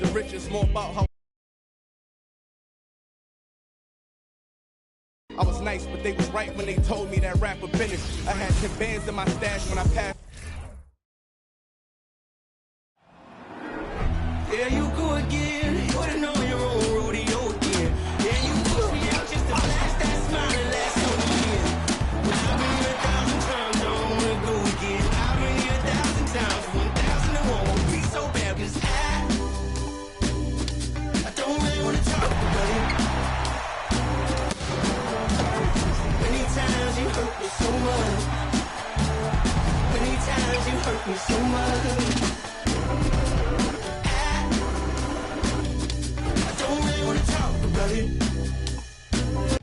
the rich, it's more about how I was nice, but they was right when they told me that rapper finished. I had 10 bands in my stash when I passed. There you go again. You would've known your own rodeo again. Yeah, you pushed me out just to flash that smile and last on the year. But I've been here 1,000 times, I don't wanna go again. I've been here 1,000 times, 1,000 it won't be so bad, 'cause I don't really wanna talk about it. Many times you hurt me so much. Many times you hurt me so much.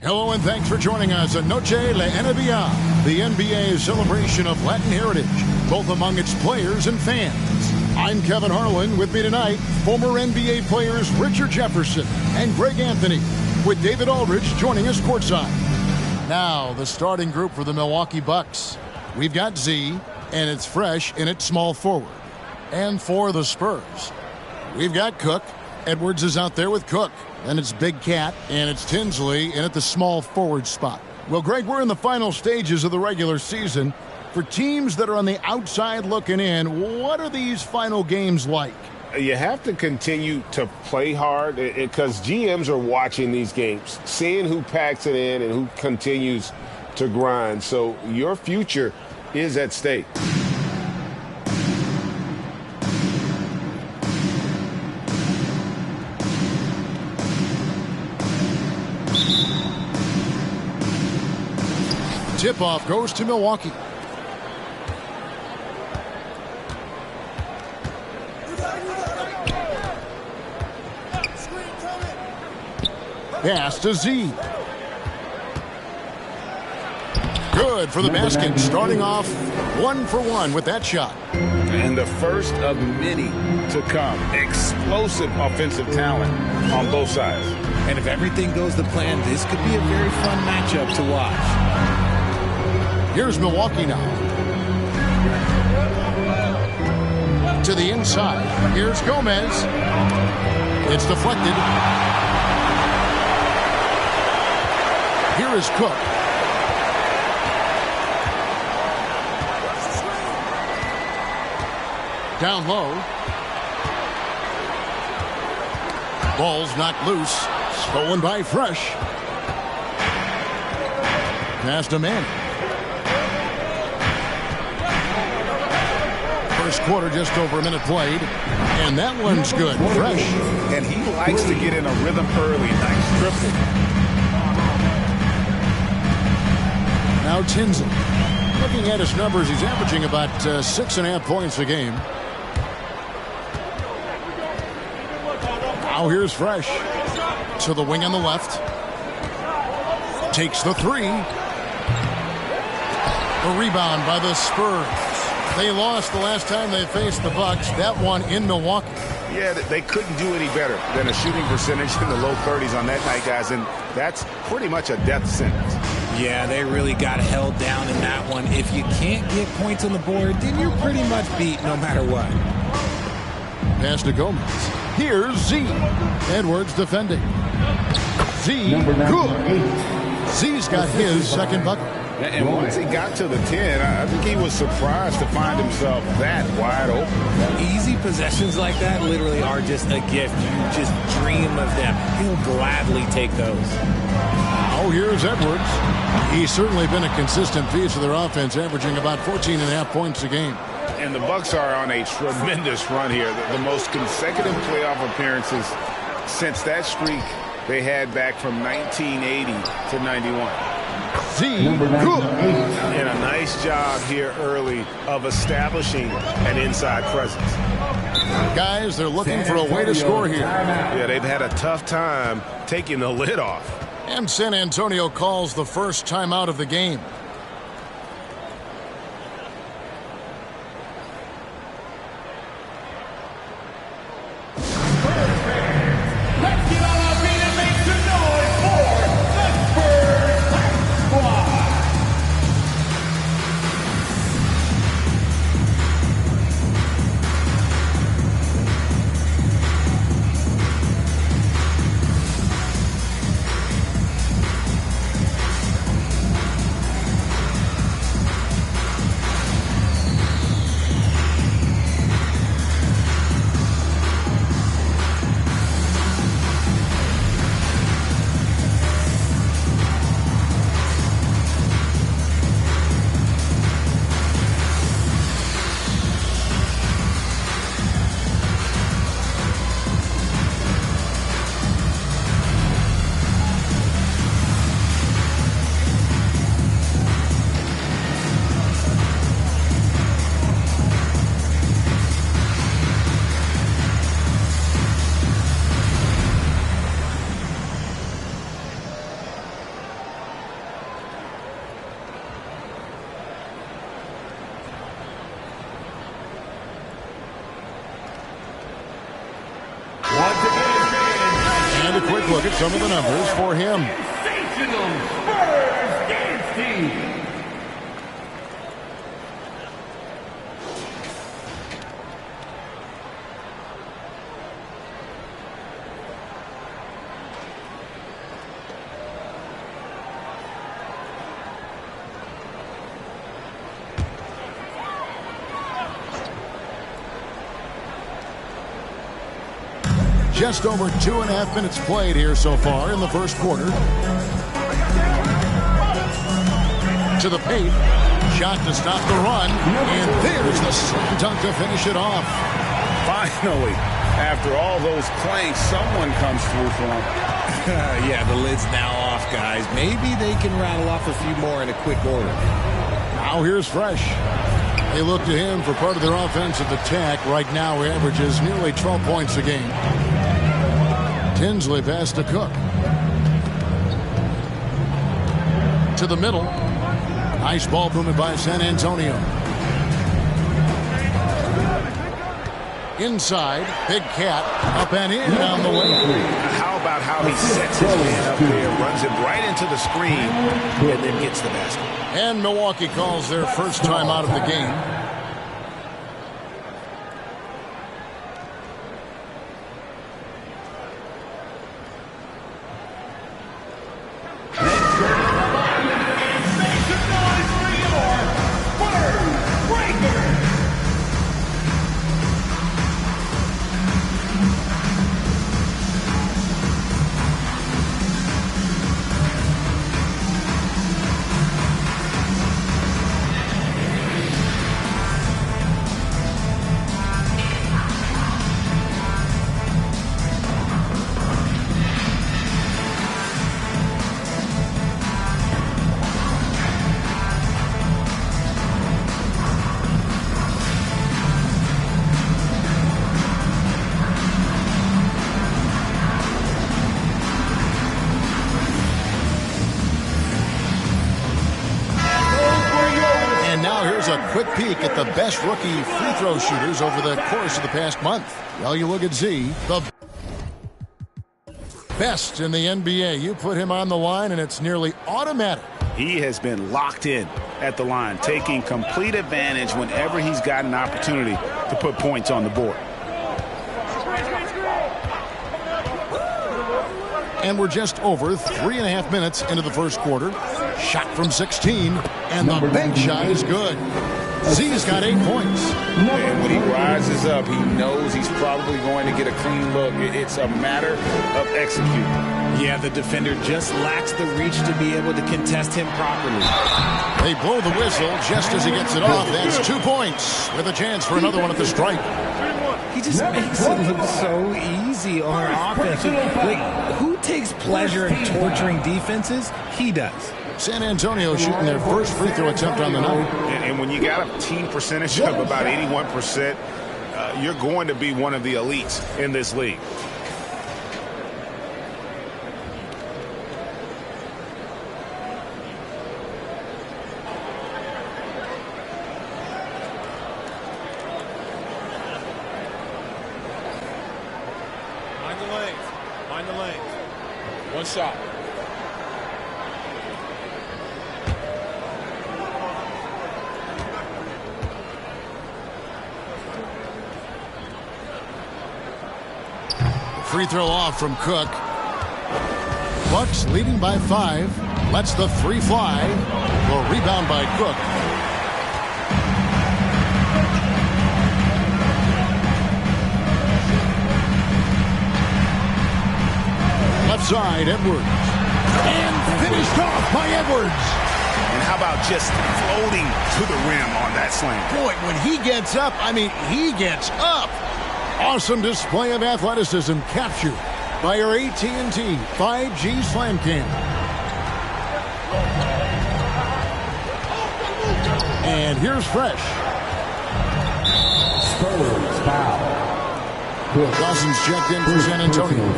Hello and thanks for joining us on Noche La NSBL, the NBA's celebration of Latin heritage, both among its players and fans. I'm Kevin Harlan. With me tonight, former NBA players Richard Jefferson and Greg Anthony, with David Aldridge joining us courtside. Now, the starting group for the Milwaukee Bucks. We've got Z, and it's Fresh in its small forward. And for the Spurs, we've got Cook. Edwards is out there with Cook. And it's Big Cat, and it's Tinsley in at the small forward spot. Well, Greg, we're in the final stages of the regular season. For teams that are on the outside looking in, what are these final games like? You have to continue to play hard because GMs are watching these games, seeing who packs it in and who continues to grind. So your future is at stake. Tip-off goes to Milwaukee. Pass to Z. Good for the basket, starting off 1 for 1 with that shot. And the first of many to come. Explosive offensive talent on both sides. And if everything goes to plan, this could be a very fun matchup to watch. Here's Milwaukee now. To the inside. Here's Gomez. It's deflected. Here is Cook. Down low. Ball's knocked loose. Stolen by Fresh. Pass to Manning. First quarter, just over a minute played. And that one's good. Fresh. And he likes to get in a rhythm early. Nice triple. Now Tinsley. Looking at his numbers, he's averaging about 6.5 points a game. Now here's Fresh. To the wing on the left. Takes the three. The rebound by the Spurs. They lost the last time they faced the Bucks. That one in Milwaukee. Yeah, they couldn't do any better than a shooting percentage in the low 30s on that night, guys. And that's pretty much a death sentence. Yeah, they really got held down in that one. If you can't get points on the board, then you're pretty much beat no matter what. Pass to Gomez. Here's Z. Edwards defending. Z. Good. Z's got his second bucket. And once he got to the 10, I think he was surprised to find himself that wide open. Easy possessions like that literally are just a gift. You just dream of them. He'll gladly take those. Oh, here's Edwards. He's certainly been a consistent piece of their offense, averaging about 14.5 points a game. And the Bucks are on a tremendous run here. The most consecutive playoff appearances since that streak they had back from 1980 to 91. Z. Good. And a nice job here early of establishing an inside presence. Guys, they're looking for a way to score here. Yeah, they've had a tough time taking the lid off. And San Antonio calls the first timeout of the game. quick look at some of the numbers for him. Sensational Spurs dance team. Just over 2.5 minutes played here so far in the first quarter. To the paint. Shot to stop the run. And there's the slam dunk to finish it off. Finally, after all those planks, someone comes through for him. Yeah, the lid's now off, guys. Maybe they can rattle off a few more in a quick order. Now here's Fresh. They look to him for part of their offensive attack. Right now he averages nearly 12 points a game. Tinsley pass to Cook. To the middle. Nice ball movement by San Antonio. Inside. Big Cat. Up and in down the lane. How about how he sets his man up there, runs him right into the screen, and then gets the basket. And Milwaukee calls their first time out of the game. Quick peek at the best rookie free throw shooters over the course of the past month. Well, you look at Z, the best in the NBA. You put him on the line, and it's nearly automatic. He has been locked in at the line, taking complete advantage whenever he's got an opportunity to put points on the board. And we're just over 3.5 minutes into the first quarter. Shot from 16, and the bank shot is good. Z's got 8 points. And when he rises up, he knows he's probably going to get a clean look. It's a matter of executing. Yeah, the defender just lacks the reach to be able to contest him properly. They blow the whistle just as he gets it off. That's 2 points with a chance for another one at the stripe. He just makes it look so easy on offense. Like, who takes pleasure in torturing defenses? He does. San Antonio shooting their first free throw attempt on the night. And when you got a team percentage of about 81%, you're going to be one of the elites in this league. Find the lanes. One shot. Free throw off from Cook. Bucks leading by 5. Lets the 3 fly. Will rebound by Cook. Left side, Edwards. And finished off by Edwards. And how about just floating to the rim on that slam? Boy, when he gets up, I mean, he gets up. Awesome display of athleticism captured by our AT&T 5G Slam Cam. And here's Fresh. Spurs foul. Dawson's checked in for San Antonio.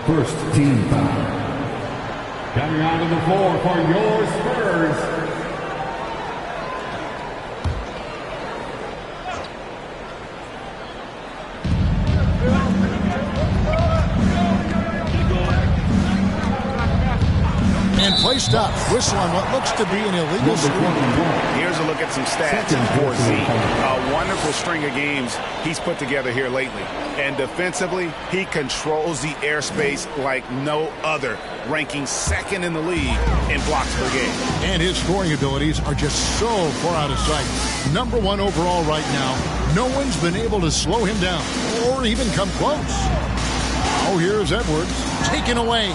First team foul. Coming onto the floor for your Spurs. And play stops. Whistle on what looks to be an illegal score. Here's a look at some stats for Z. A wonderful string of games he's put together here lately. And defensively, he controls the airspace like no other, ranking second in the league in blocks per game. And his scoring abilities are just so far out of sight. #1 overall right now. No one's been able to slow him down or even come close. Now here's Edwards, taken away.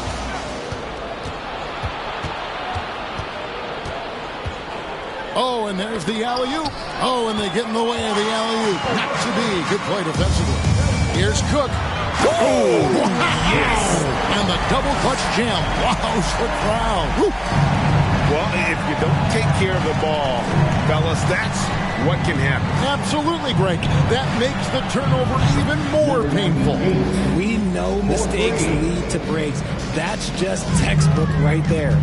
Oh, and there's the alley-oop. Oh, and they get in the way of the alley-oop. Not to be. Good play defensively. Here's Cook. Oh, yes. And the double clutch jam. Wow, the crowd. Woo. Well, if you don't take care of the ball, fellas, that's what can happen. Absolutely, Greg. That makes the turnover even more painful. We know mistakes lead to breaks. That's just textbook right there.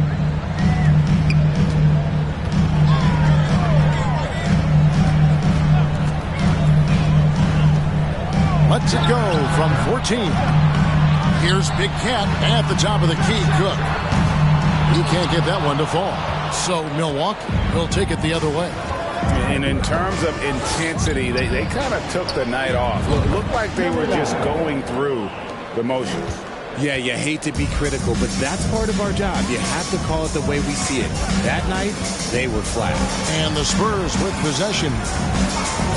Let's it go from 14. Here's Big Cat at the top of the key. Cook. He can't get that one to fall. So Milwaukee will take it the other way. And in terms of intensity, they kind of took the night off. It looked like they were just going through the motions. Yeah, you hate to be critical, but that's part of our job. You have to call it the way we see it. That night, they were flat. And the Spurs with possession.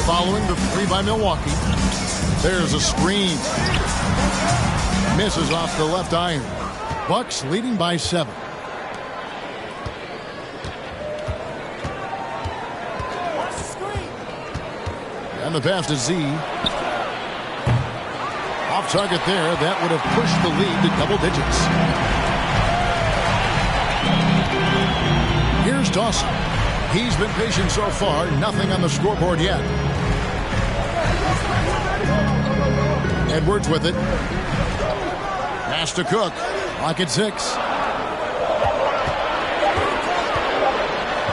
Following the three by Milwaukee. There's a screen. Misses off the left iron. Bucks leading by 7. And the pass to Z. Off target there. That would have pushed the lead to double digits. Here's Dawson. He's been patient so far. Nothing on the scoreboard yet. Edwards with it. Pass to Cook. Clock at 6.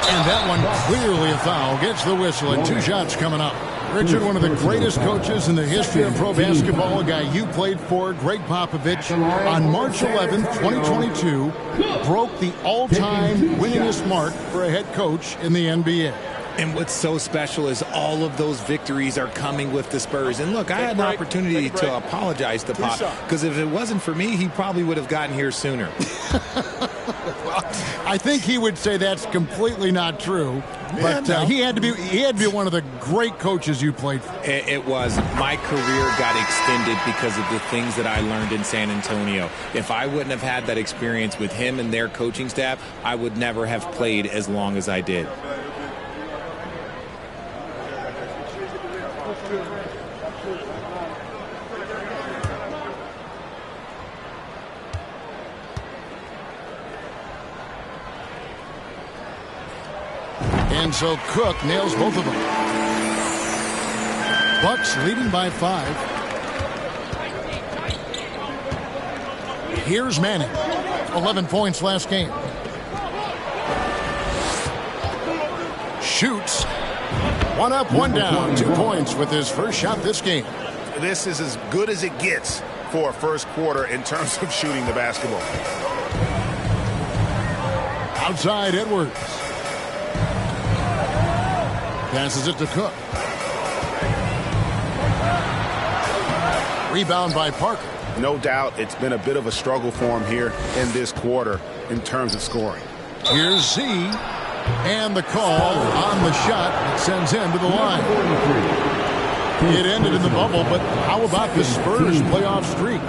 And that one clearly a foul. Gets the whistle and 2 shots coming up. Richard, one of the greatest coaches in the history of pro basketball, a guy you played for, Greg Popovich, on March 11th, 2022, broke the all-time winningest mark for a head coach in the NBA. And what's so special is all of those victories are coming with the Spurs. And look, I had an opportunity to apologize to Pop, because if it wasn't for me, he probably would have gotten here sooner. Well, I think he would say that's completely not true. But he had to be one of the great coaches you played for. It was. My career got extended because of the things that I learned in San Antonio. If I wouldn't have had that experience with him and their coaching staff, I would never have played as long as I did. And so Cook nails both of them. Bucks leading by 5. Here's Manning. 11 points last game. Shoots. 1 up, 1 down. 2 points with his first shot this game. This is as good as it gets for a first quarter in terms of shooting the basketball. Outside Edwards. Passes it to Cook. Rebound by Parker. No doubt it's been a bit of a struggle for him here in this quarter in terms of scoring. Here's Z. And the call on the shot that sends him to the line. It ended in the bubble, but how about the Spurs playoff streak?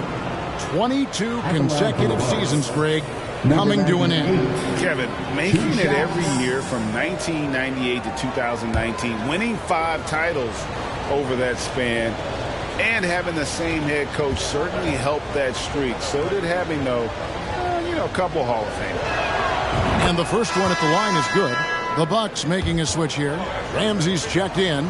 22 consecutive seasons, Greg, coming to an end. Kevin, making it every year from 1998 to 2019, winning 5 titles over that span, and having the same head coach certainly helped that streak. So did having, a couple Hall of Fame. And the first one at the line is good. The Bucks making a switch here. Ramsey's checked in.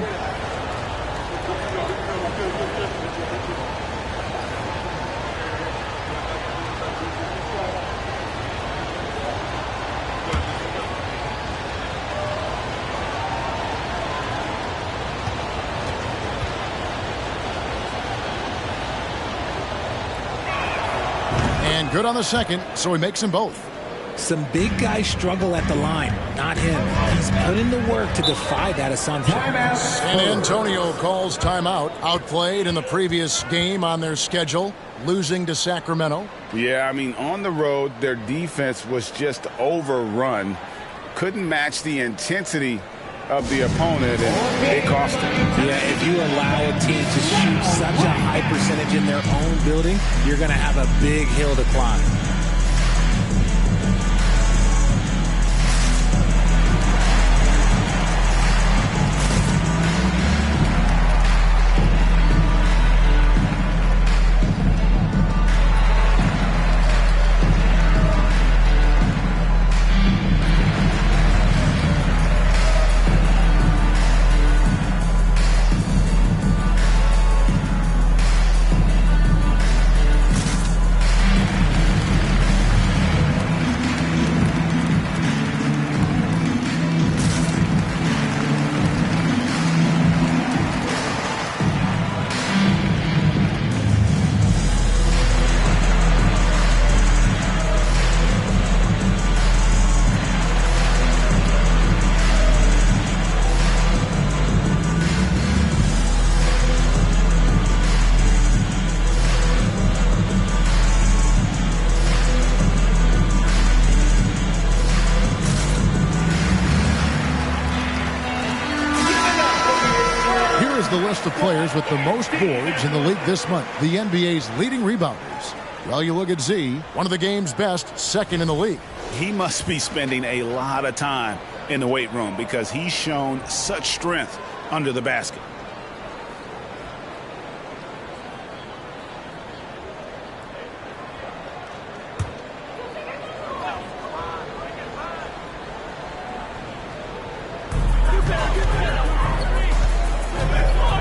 Good on the second, so he makes them both. Some big guys struggle at the line, not him. He's put in the work to defy that assumption. San Antonio calls timeout. Outplayed in the previous game on their schedule, losing to Sacramento. Yeah, I mean, on the road, their defense was just overrun. Couldn't match the intensity of the opponent, and it cost them. Yeah, if you allow a team to shoot such a high percentage in their own building, you're going to have a big hill to climb. The list of players with the most boards in the league this month. The NBA's leading rebounders. Well, you look at Z, one of the game's best, second in the league. He must be spending a lot of time in the weight room because he's shown such strength under the basket.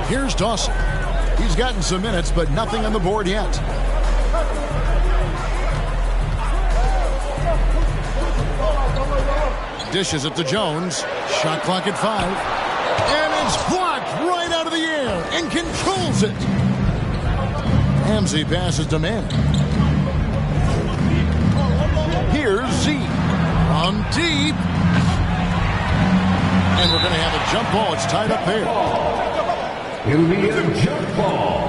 Here's Dawson. He's gotten some minutes, but nothing on the board yet. Dishes it to Jones. Shot clock at 5. And it's blocked right out of the air and controls it. Ramsey passes to Mann. Here's Z. From deep. And we're going to have a jump ball. It's tied up there. It'll be a jump ball.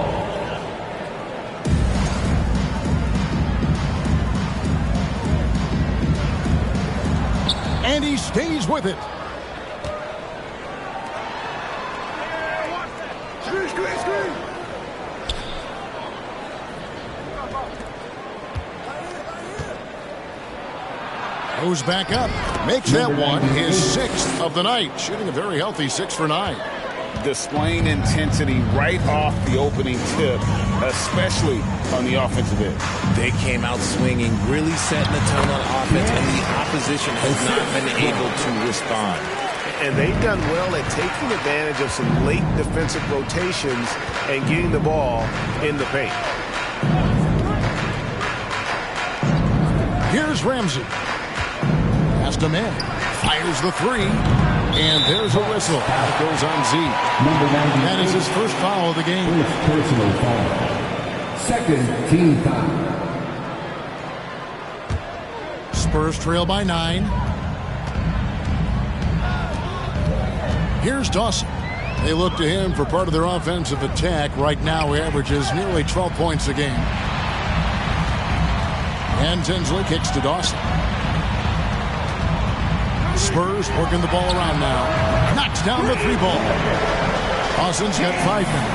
And he stays with it. Goes back up. Makes that one his 6th of the night. Shooting a very healthy 6 for 9. Displaying intensity right off the opening tip, especially on the offensive end. They came out swinging, really setting the tone on offense, and the opposition has not been able to respond. And they've done well at taking advantage of some late defensive rotations and getting the ball in the paint. Here's Ramsey. Pass to Mann. Fires the 3. And there's a whistle. That goes on Z. That is his first foul of the game. First personal foul. Second team foul. Spurs trail by 9. Here's Dawson. They look to him for part of their offensive attack. Right now, he averages nearly 12 points a game. And Tinsley kicks to Dawson. Spurs working the ball around now. Knocks down the 3-ball. Dawson's got 5 now.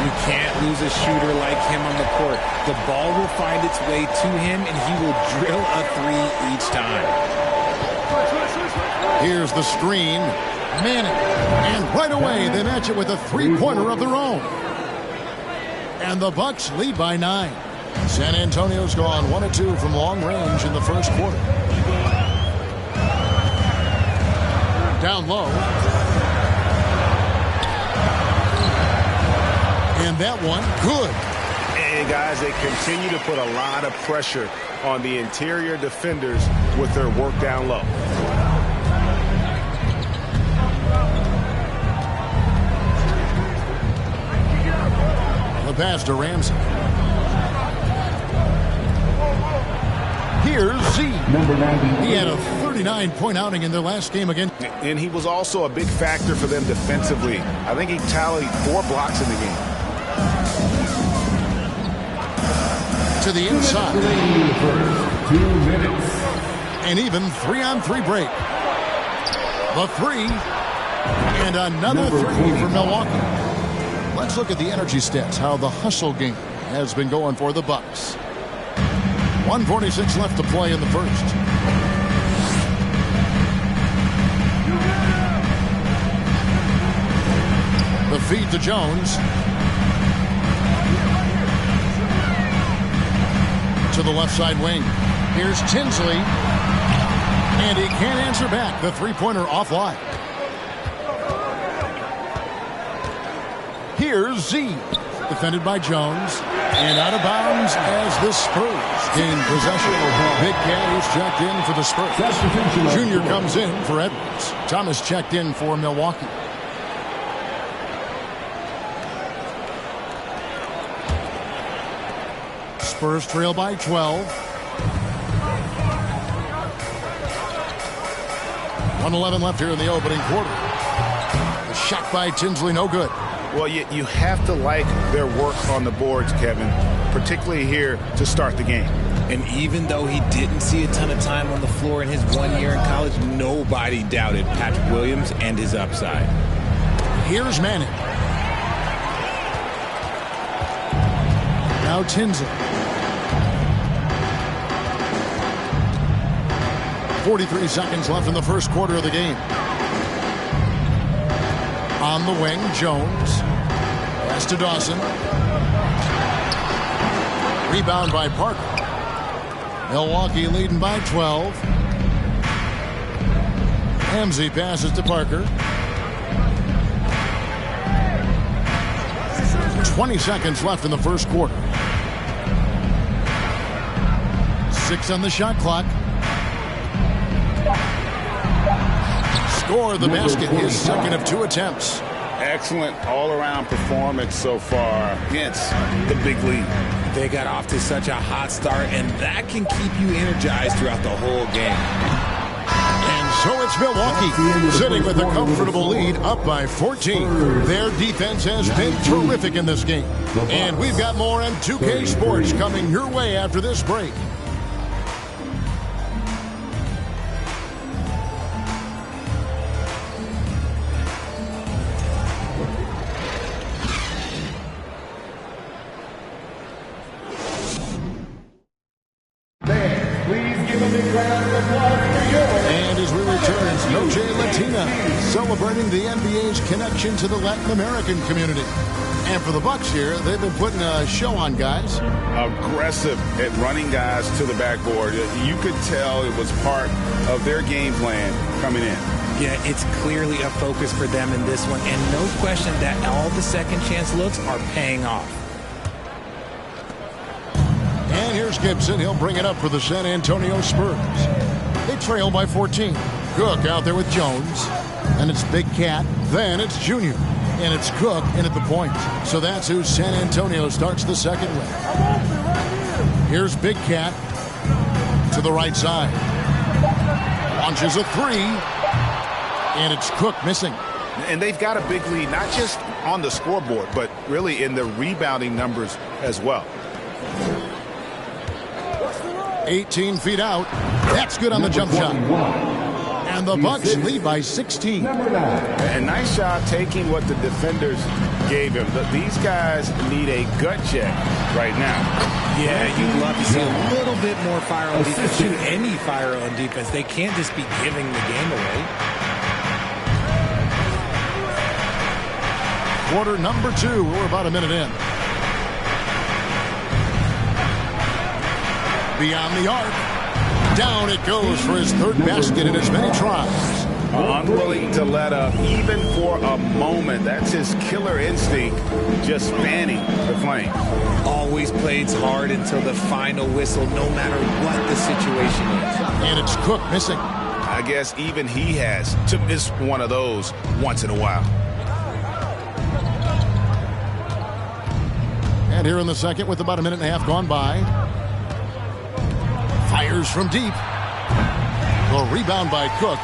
You can't lose a shooter like him on the court. The ball will find its way to him, and he will drill a 3 each time. Here's the screen. Manning. And right away, they match it with a 3-pointer of their own. And the Bucks lead by 9. San Antonio's gone 1 of 2 from long range in the first quarter. Down low. And that one, good. And guys, they continue to put a lot of pressure on the interior defenders with their work down low. The pass to Ramsey. Here's Z. Number 90. He had a 39-point outing in their last game again. And he was also a big factor for them defensively. I think he tallied 4 blocks in the game. To the inside. 2 minutes. An even 3-on-3 break. The 3. And another 3 for Milwaukee. Let's look at the energy stats, how the hustle game has been going for the Bucks. 1:46 left to play in the first. The feed to Jones. To the left side wing. Here's Tinsley. And he can't answer back. The three-pointer offline. Here's Z. Defended by Jones. And out of bounds as the Spurs gain possession. Big Cat is checked in for the Spurs. Junior comes in for Edwards. Thomas checked in for Milwaukee. Spurs trail by 12. 1:11 left here in the opening quarter. The shot by Tinsley, no good. Well, you have to like their work on the boards, Kevin, particularly here to start the game. And even though he didn't see a ton of time on the floor in his 1 year in college, nobody doubted Patrick Williams and his upside. Here's Manning. Now Tinsley. 43 seconds left in the first quarter of the game. On the wing, Jones. Pass to Dawson. Rebound by Parker. Milwaukee leading by 12. Ramsey passes to Parker. 20 seconds left in the first quarter. 6 on the shot clock. Score the basket, his second of 2 attempts. Excellent all-around performance so far against the big lead. They got off to such a hot start, and that can keep you energized throughout the whole game. And so it's Milwaukee sitting with a comfortable lead up by 14. Their defense has been terrific in this game. And we've got more on 2K Sports coming your way after this break. Celebrating the NBA's connection to the Latin American community. And for the Bucks here, they've been putting a show on, guys. Aggressive at running guys to the backboard. You could tell it was part of their game plan coming in. Yeah, it's clearly a focus for them in this one, and no question that all the second chance looks are paying off. And here's Gibson. He'll bring it up for the San Antonio Spurs. They trail by 14. Cook out there with Jones. And it's Big Cat. Then it's Junior. And it's Cook in at the point. So that's who San Antonio starts the second with. Here's Big Cat to the right side. Launches a 3. And it's Cook missing. And they've got a big lead, not just on the scoreboard, but really in the rebounding numbers as well. 18 feet out. That's good on the jump shot. And the Bucks lead by 16. And nice job taking what the defenders gave him. These guys need a gut check right now. Yeah, you'd love to see a little bit more fire on defense. Shoot any fire on defense. They can't just be giving the game away. Quarter number 2. We're about a minute in. Beyond the arc. Down it goes for his third basket in as many tries. Unwilling to let up, even for a moment. That's his killer instinct, just fanning the flame. Always plays hard until the final whistle, no matter what the situation is. And it's Cook missing. I guess even he has to miss one of those once in a while. And here in the second with about a minute and a half gone by. Fires from deep. The rebound by Cook.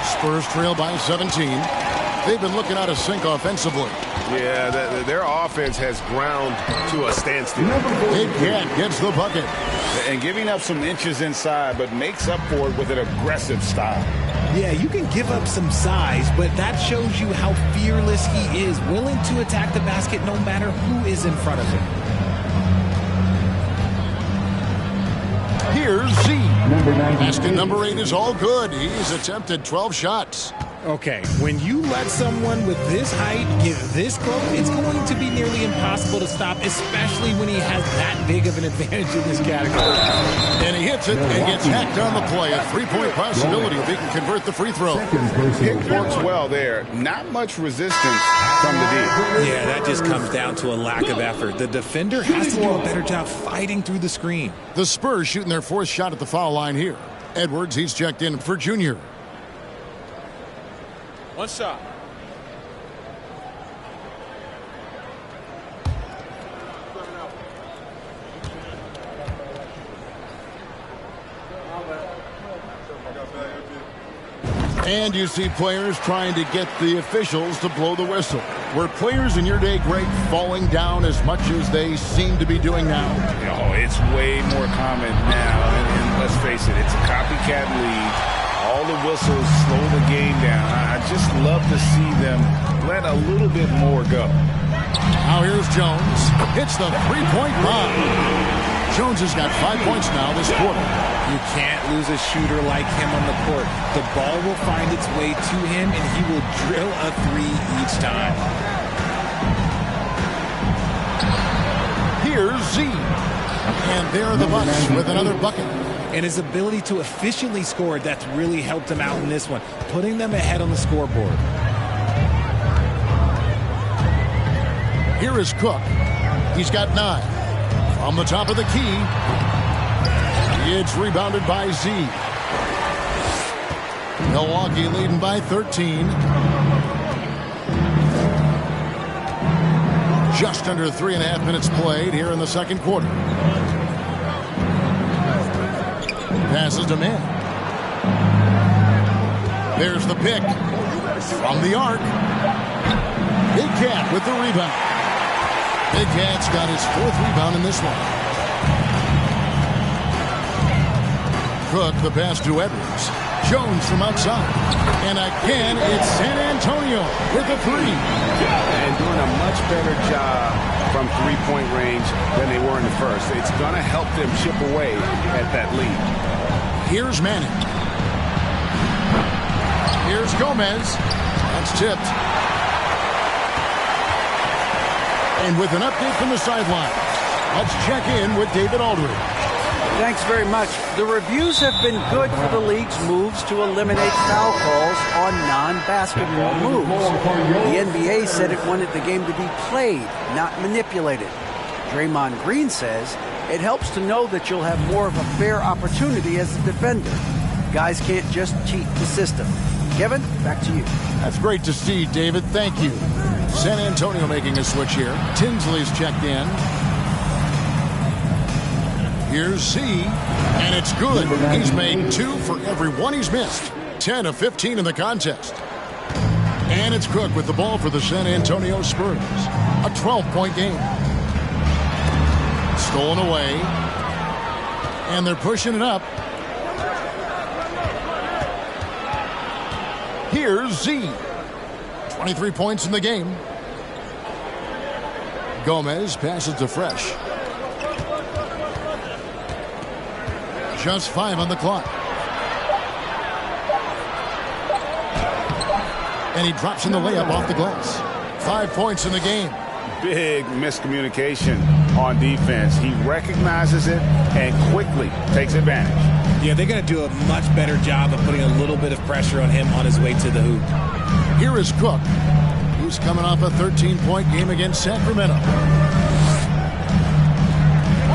Spurs trail by 17. They've been looking out of sync offensively. Yeah, their offense has ground to a standstill. Big Cat gets the bucket. And giving up some inches inside, but makes up for it with an aggressive style. Yeah, you can give up some size, but that shows you how fearless he is, willing to attack the basket no matter who is in front of him. Here's Z. Basket number 8 is all good. He's attempted 12 shots. Okay, when you let someone with this height get this close, it's going to be nearly impossible to stop, especially when he has that big of an advantage in this category. And he hits it and gets hacked on the play. A three-point possibility if he can convert the free throw. It works well there. Not much resistance from the D. Yeah, that just comes down to a lack of effort. The defender has to do a better job fighting through the screen. The Spurs shooting their 4th shot at the foul line here. Edwards, he's checked in for Junior. One shot. And you see players trying to get the officials to blow the whistle. Were players in your day, Greg, falling down as much as they seem to be doing now? Oh, it's way more common now. And let's face it, it's a copycat league. All the whistles slow the game down. I just love to see them let a little bit more go. Now here's Jones. Hits the three-point bomb. Jones has got 5 points now this quarter. You can't lose a shooter like him on the court. The ball will find its way to him, and he will drill a 3 each time. Here's Z. And there are the Bucks with another bucket. And his ability to efficiently score, that's really helped him out in this one, putting them ahead on the scoreboard. Here is Cook. He's got 9. From the top of the key. It's rebounded by Z. Milwaukee leading by 13. Just under 3.5 minutes played here in the second quarter. Passes to man. There's the pick. From the arc. Big Cat with the rebound. Big Cat's got his 4th rebound in this one. Cook, the pass to Edwards. Jones from outside. And again, it's San Antonio with a 3. And doing a much better job from three-point range than they were in the first. It's going to help them chip away at that lead. Here's Manning. Here's Gomez. That's tipped. And with an update from the sideline, let's check in with David Aldridge. Thanks very much. The reviews have been good for the league's moves to eliminate foul calls on non-basketball moves. The NBA said it wanted the game to be played, not manipulated. Draymond Green says it helps to know that you'll have more of a fair opportunity as a defender. Guys can't just cheat the system. Kevin, back to you. That's great to see, David. Thank you. San Antonio making a switch here. Tinsley's checked in. Here's Z, and it's good. He's made 2 for every one he's missed. 10 of 15 in the contest. And it's Cook with the ball for the San Antonio Spurs. A 12-point game. Stolen away. And they're pushing it up. Here's Z. 23 points in the game. Gomez passes to Fresh. Just 5 on the clock. And he drops in the layup off the glass. 5 points in the game. Big miscommunication on defense. He recognizes it and quickly takes advantage. Yeah, they're going to do a much better job of putting a little bit of pressure on him on his way to the hoop. Here is Cook, who's coming off a 13-point game against Sacramento.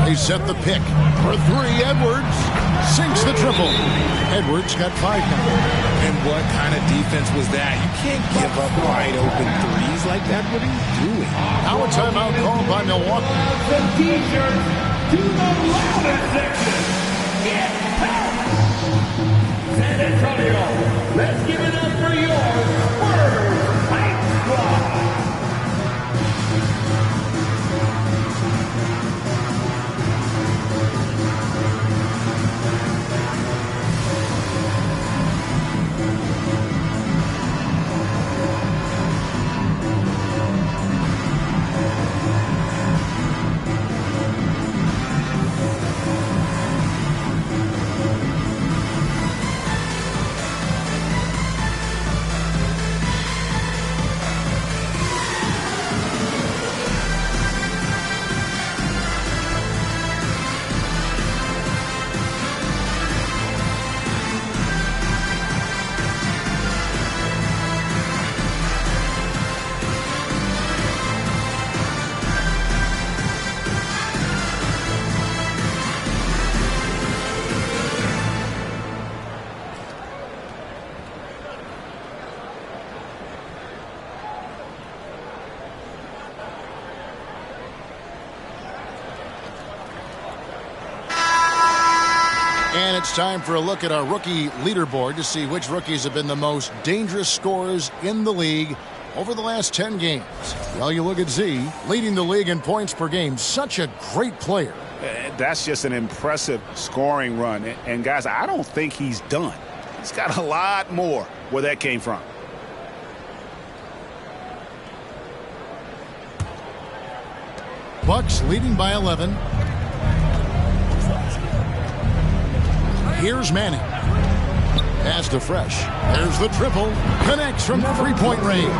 They set the pick for 3. Edwards sinks the triple. Edwards got 5 now. And what kind of defense was that? You can't give up wide open threes like that. What are you doing? Now a timeout called by Milwaukee. The T-shirt to the loudest section. It's San Antonio, let's give it up for your Spurs Hype Squad. And it's time for a look at our rookie leaderboard to see which rookies have been the most dangerous scorers in the league over the last 10 games. Well, you look at Z, leading the league in points per game. Such a great player. That's just an impressive scoring run. And guys, I don't think he's done. He's got a lot more where that came from. Bucks leading by 11. Here's Manning. Pass to Fresh. There's the triple. Connects from three-point range.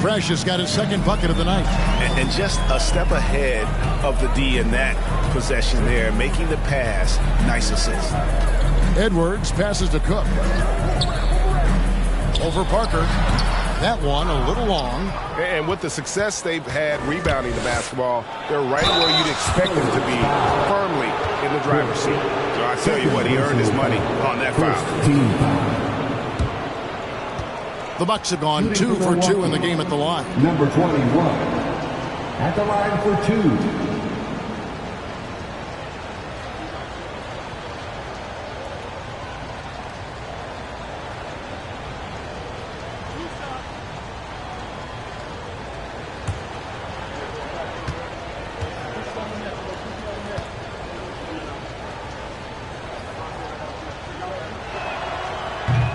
Fresh has got his second bucket of the night. And just a step ahead of the D in that possession there, making the pass. Nice assist. Edwards passes to Cook. Over Parker. That one a little long. And with the success they've had rebounding the basketball, they're right where you'd expect them to be, firmly in the driver's seat. So I tell you what, he earned his money on that foul. The Bucks have gone 2 for 2 in the game at the line. Number 21 at the line for 2.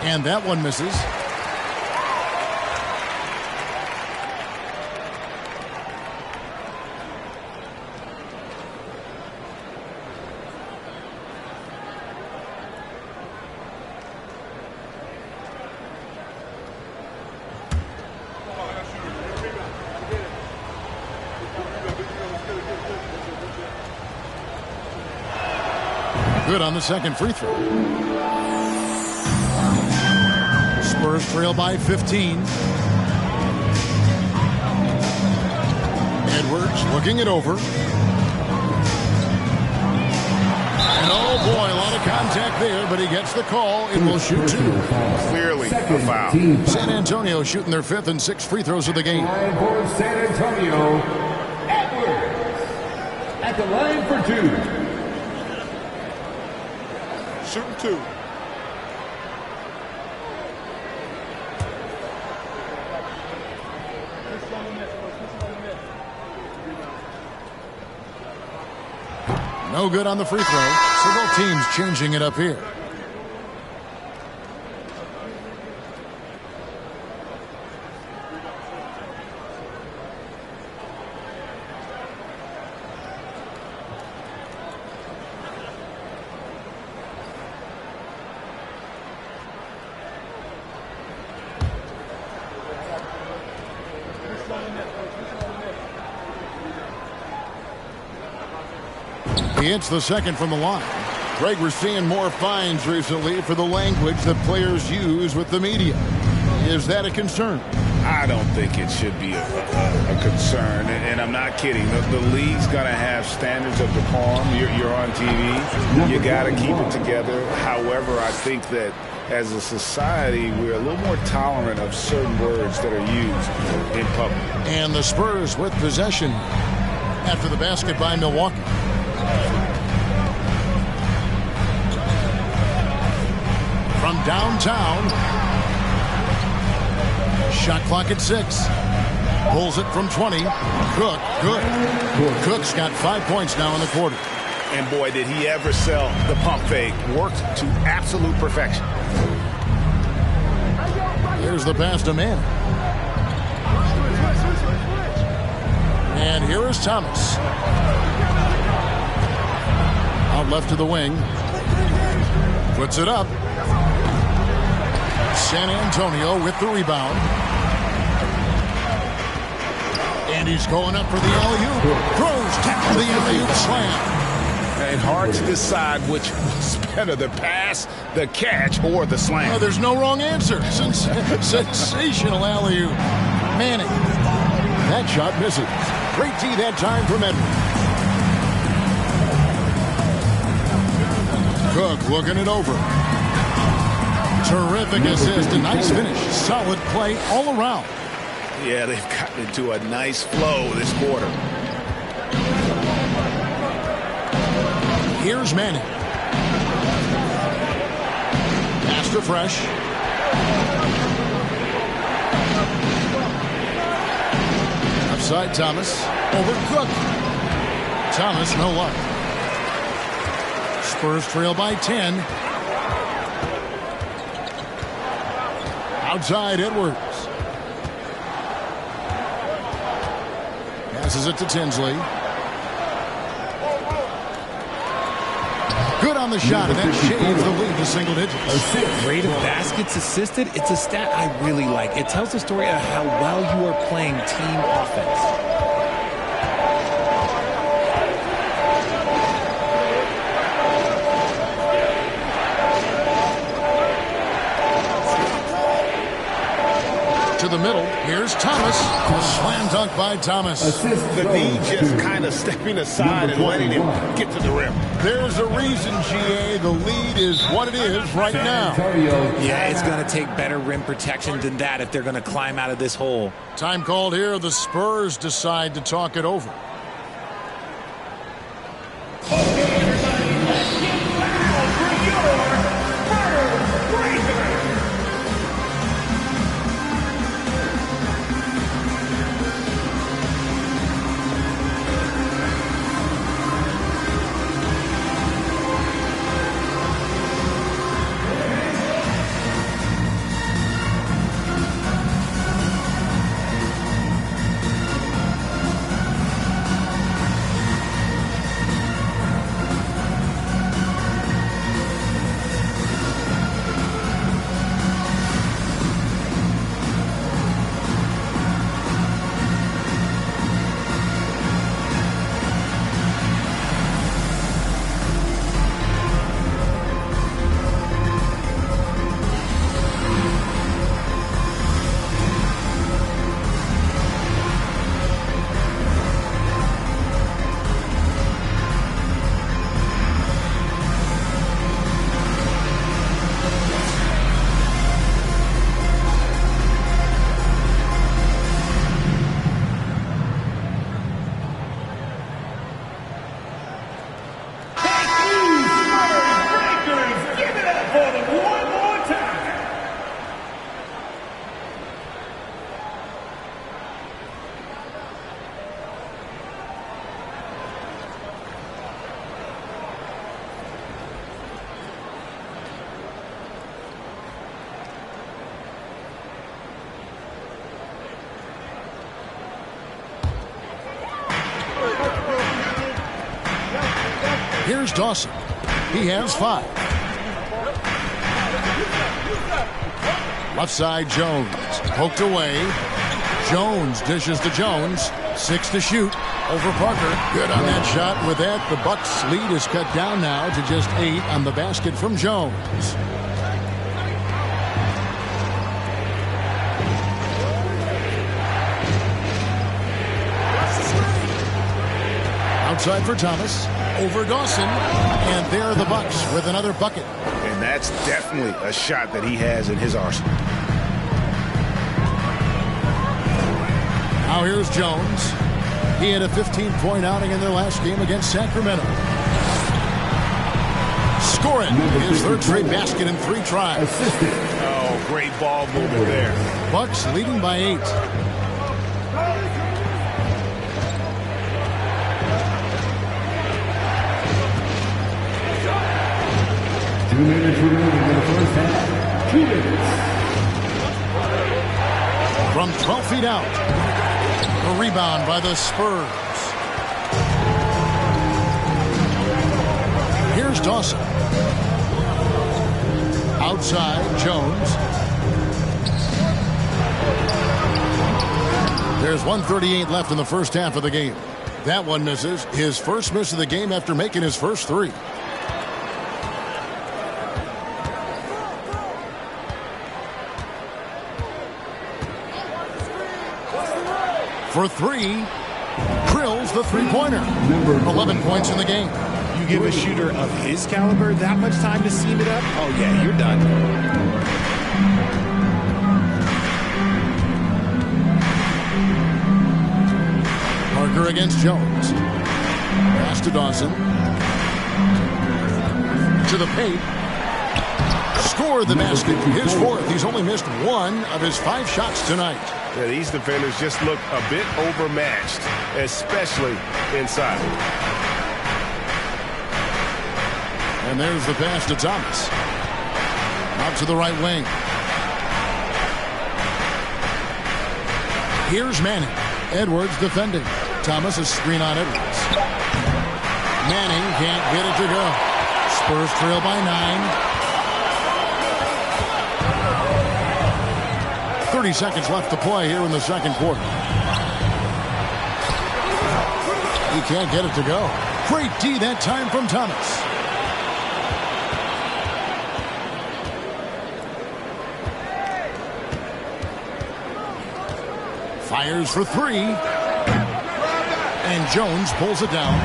And that one misses. Good on the second free throw. Spurs trail by 15. Edwards looking it over. And oh boy, a lot of contact there, but he gets the call and will shoot 2. Clearly a foul. San Antonio shooting their 5th and 6th free throws of the game. Line for San Antonio, Edwards at the line for 2. Shooting 2. No good on the free throw. So both teams changing it up here. He hits the second from the line. Greg, we're seeing more fines recently for the language that players use with the media. Is that a concern? I don't think it should be a concern, and I'm not kidding. The league's going to have standards of decorum. You're on TV. You got to keep it together. However, I think that as a society, we're a little more tolerant of certain words that are used in public. And the Spurs with possession after the basket by Milwaukee. from downtown. Shot clock at 6. Pulls it from 20. Cook, good. Cook's got 5 points now in the quarter. And boy, did he ever sell the pump fake. Worked to absolute perfection. Here's the pass to Manning. And here is Thomas. Out left to the wing. Puts it up. San Antonio with the rebound. And he's going up for the alley-oop. Throws, tackle, the alley-oop slam. And hard to decide which was better, the pass, the catch, or the slam. Well, there's no wrong answer. Sensational alley-oop. Manning. That shot misses. Great D that time from Edwards. Cook looking it over. Terrific assist. A nice finish. Solid play all around. Yeah, they've gotten into a nice flow this quarter. Here's Manning. Pass to Fresh. Upside Thomas. Over Cook. Thomas, no luck. Spurs trail by 10. Outside Edwards. Passes it to Tinsley. Good on the shot, and that shaves the lead to single digits. Rate of baskets assisted, it's a stat I really like. It tells the story of how well you are playing team offense. To the middle, here's Thomas. Slam dunk by Thomas. The D just kind of stepping aside and letting him get to the rim. There's a reason, GA, the lead is what it is right now. Yeah, it's going to take better rim protection than that if they're going to climb out of this hole. Time called here. The Spurs decide to talk it over. Here's Dawson. He has 5. Left side, Jones. Poked away. Jones dishes to Jones. 6 to shoot. Over Parker. Good on that shot. With that, the Bucks' lead is cut down now to just 8 on the basket from Jones. Outside for Thomas. Over Dawson. And there are the Bucks with another bucket. And that's definitely a shot that he has in his arsenal. Now here's Jones. He had a 15-point outing in their last game against Sacramento. Score it. His third straight basket in 3 tries. Oh, great ball movement there. Bucks leading by 8. Two minutes remaining in the first half. 2 minutes. From 12 feet out. A rebound by the Spurs. Here's Dawson. Outside, Jones. There's 1:38 left in the first half of the game. That one misses. His first miss of the game after making his first 3. For 3, drills the three-pointer. 11 points in the game. You give a shooter of his caliber that much time to seam it up? Oh, yeah, you're done. Parker against Jones. Pass to Dawson. To the paint. Scored the basket. His 4th. He's only missed 1 of his 5 shots tonight. Yeah, these defenders just look a bit overmatched, especially inside. And there's the pass to Thomas. Out to the right wing. Here's Manning. Edwards defending. Thomas is screen on Edwards. Manning can't get it to go. Spurs trail by 9. 30 seconds left to play here in the second quarter. He can't get it to go. Great D that time from Thomas. Fires for 3. And Jones pulls it down.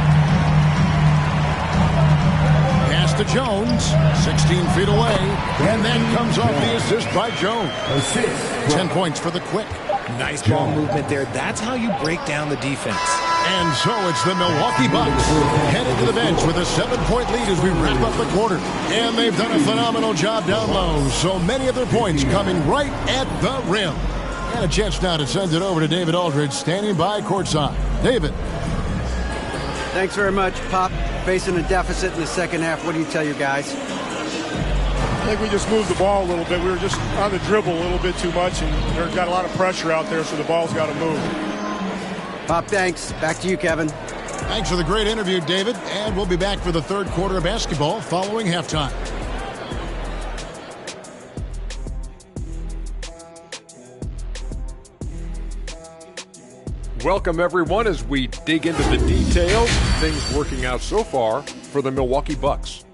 Pass to Jones. 16 feet away. And then comes off the assist by Jones. 10 points for the Quick. Nice ball movement there. That's how you break down the defense. And so it's the Milwaukee Bucks headed to the bench with a 7-point lead as we wrap up the quarter. And they've done a phenomenal job down low. So many of their points coming right at the rim. And a chance now to send it over to David Aldridge, standing by courtside. David. Thanks very much, Pop. Facing a deficit in the second half. What do you tell your guys? I think we just moved the ball a little bit. We were just on the dribble a little bit too much, and there's got a lot of pressure out there, so the ball's got to move. Pop, thanks. Back to you, Kevin. Thanks for the great interview, David. And we'll be back for the third quarter of basketball following halftime. Welcome, everyone, as we dig into the details. Things working out so far for the Milwaukee Bucks.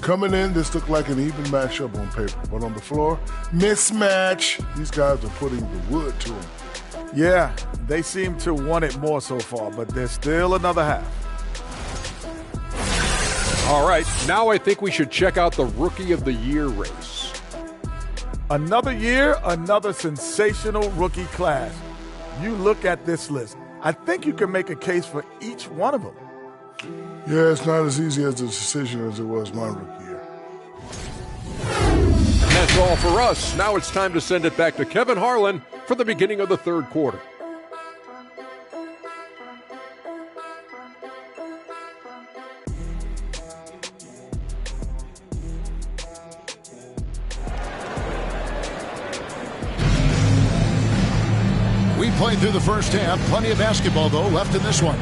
Coming in, this looked like an even matchup on paper. But on the floor, mismatch. These guys are putting the wood to them. Yeah, they seem to want it more so far, but there's still another half. All right, now I think we should check out the Rookie of the Year race. Another year, another sensational rookie class. You look at this list. I think you can make a case for each one of them. Yeah, it's not as easy as a decision as it was my rookie year. And that's all for us. Now it's time to send it back to Kevin Harlan for the beginning of the third quarter. We played through the first half. Plenty of basketball, though, left in this one.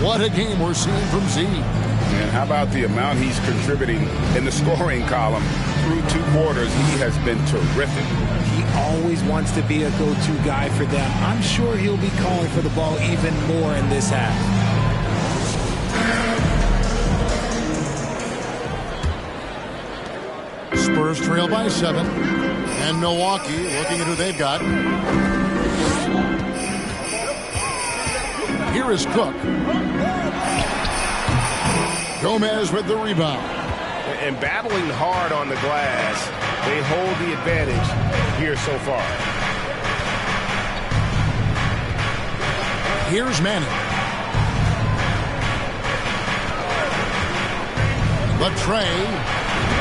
What a game we're seeing from Z. And how about the amount he's contributing in the scoring column through 2 quarters? He has been terrific. He always wants to be a go-to guy for them. I'm sure he'll be calling for the ball even more in this half. Spurs trail by 7. And Milwaukee looking at who they've got. Here is Cook. Gomez with the rebound. And battling hard on the glass, they hold the advantage here so far. Here's Manning. The tray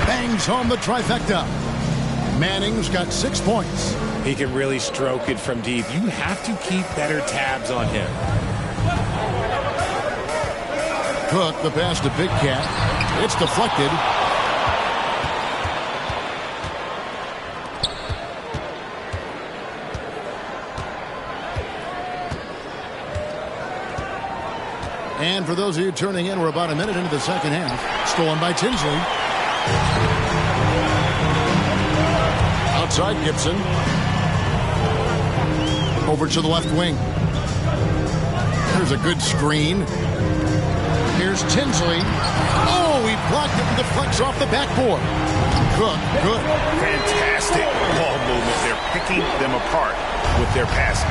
bangs home the trifecta. Manning's got 6 points. He can really stroke it from deep. You have to keep better tabs on him. Cook, the pass to Big Cat. It's deflected. And for those of you turning in, we're about a minute into the second half. Stolen by Tinsley. Outside Gibson. Over to the left wing. Here's a good screen. Here's Tinsley. Oh, he blocked it and deflects off the backboard. Cook, good. Fantastic ball movement. They're picking them apart with their passing.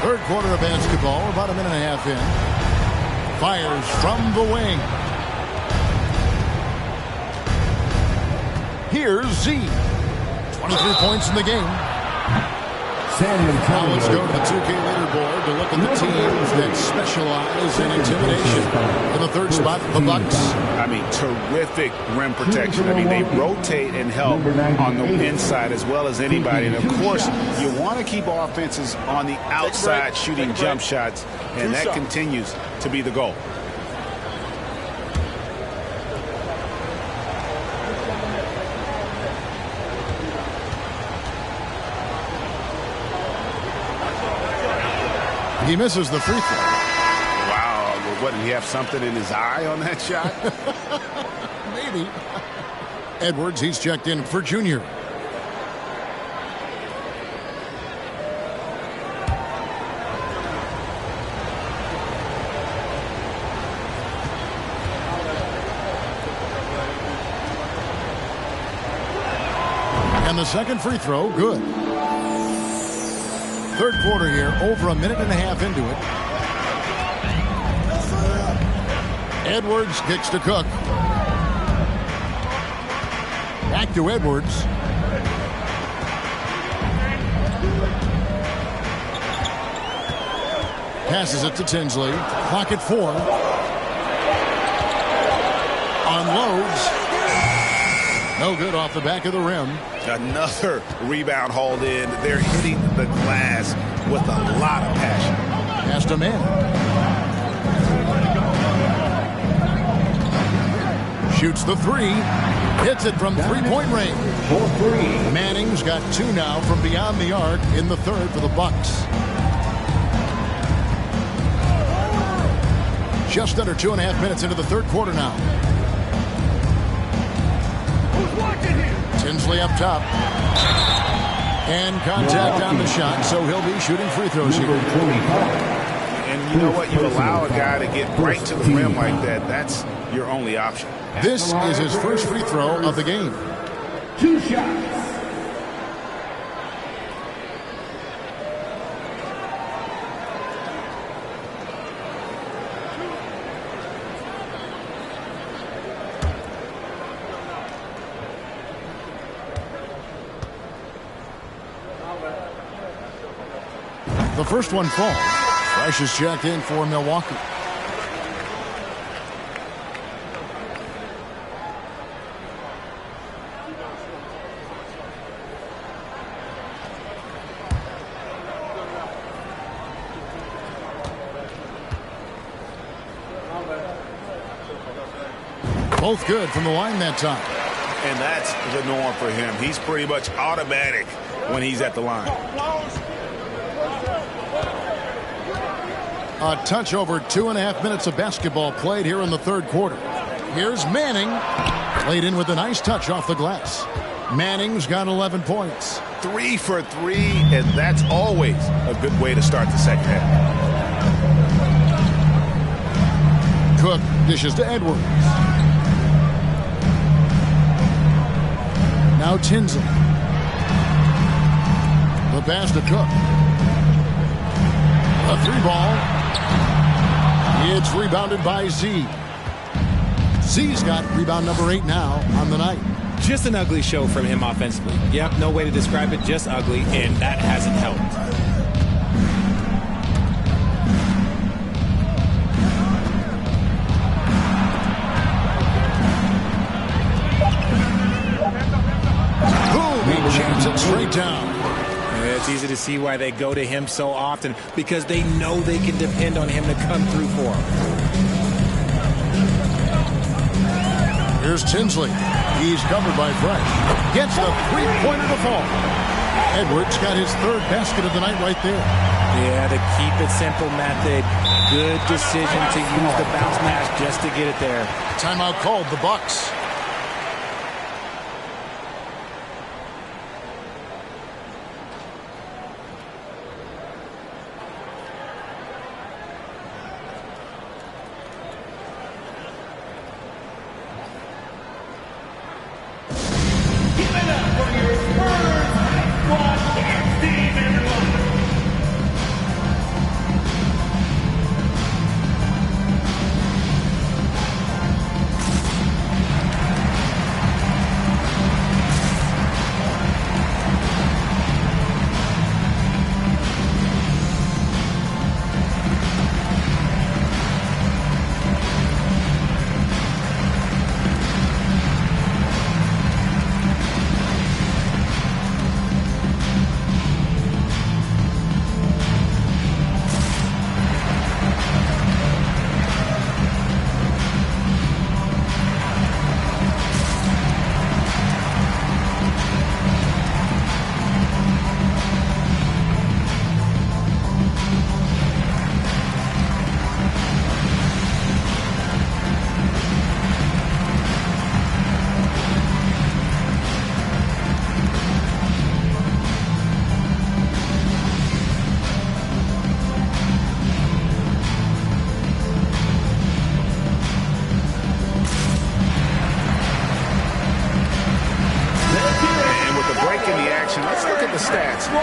Third quarter of basketball, about a minute and a half in. Fires from the wing. Here's Z. 23 points in the game. Now let's go to the 2K leaderboard to look at the teams that specialize in intimidation. In the third spot, the Bucks. I mean, terrific rim protection. I mean, they rotate and help on the inside as well as anybody. And, of course, you want to keep offenses on the outside shooting jump shots, and that continues to be the goal. He misses the free throw. Wow. What, did he have something in his eye on that shot? Maybe. Edwards, he's checked in for Junior. And the second free throw, good. Third quarter here, over a minute and a half into it. Edwards kicks to Cook. Back to Edwards. Passes it to Tinsley. Clock at 4. Unloads. No good off the back of the rim. Another rebound hauled in. They're hitting the glass with a lot of passion. Pass to Manning. Shoots the three. Hits it from three-point range. Manning's got 2 now from beyond the arc in the third for the Bucks. Just under 2.5 minutes into the third quarter now. Tinsley up top. And contact on the shot, so he'll be shooting free throws here. And you know what? You allow a guy to get right to the rim like that. That's your only option. This is his first free throw of the game. 2 shots. The first one falls. Fresh is checked in for Milwaukee. Both good from the line that time. And that's the norm for him. He's pretty much automatic when he's at the line. A touch over 2.5 minutes of basketball played here in the third quarter. Here's Manning. Laid in with a nice touch off the glass. Manning's got 11 points. 3 for 3, and that's always a good way to start the second half. Cook dishes to Edwards. Now Tinsley. The pass to Cook. A 3-ball. It's rebounded by Z. Z's got rebound number 8 now on the night. Just an ugly show from him offensively. Yep, no way to describe it, just ugly, and that hasn't helped. Straight down. It's easy to see why they go to him so often, because they know they can depend on him to come through for them. Here's Tinsley. He's covered by Fresh. Gets the three-pointer to fall. Edwards got his third basket of the night right there. Yeah, the keep it simple method. Good decision to use the bounce pass just to get it there. Timeout called the Bucks.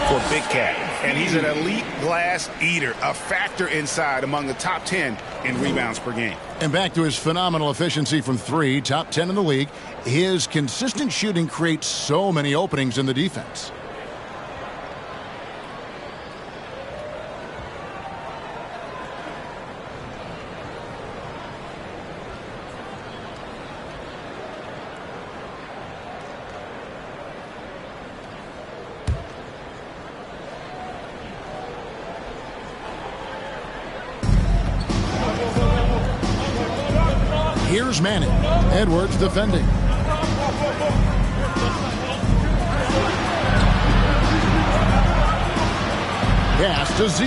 For Big Cat. And he's an elite glass eater, a factor inside among the top 10 in rebounds per game. And back to his phenomenal efficiency from three, top 10 in the league. His consistent shooting creates so many openings in the defense. Here's Manning. Edwards defending. Pass to Z.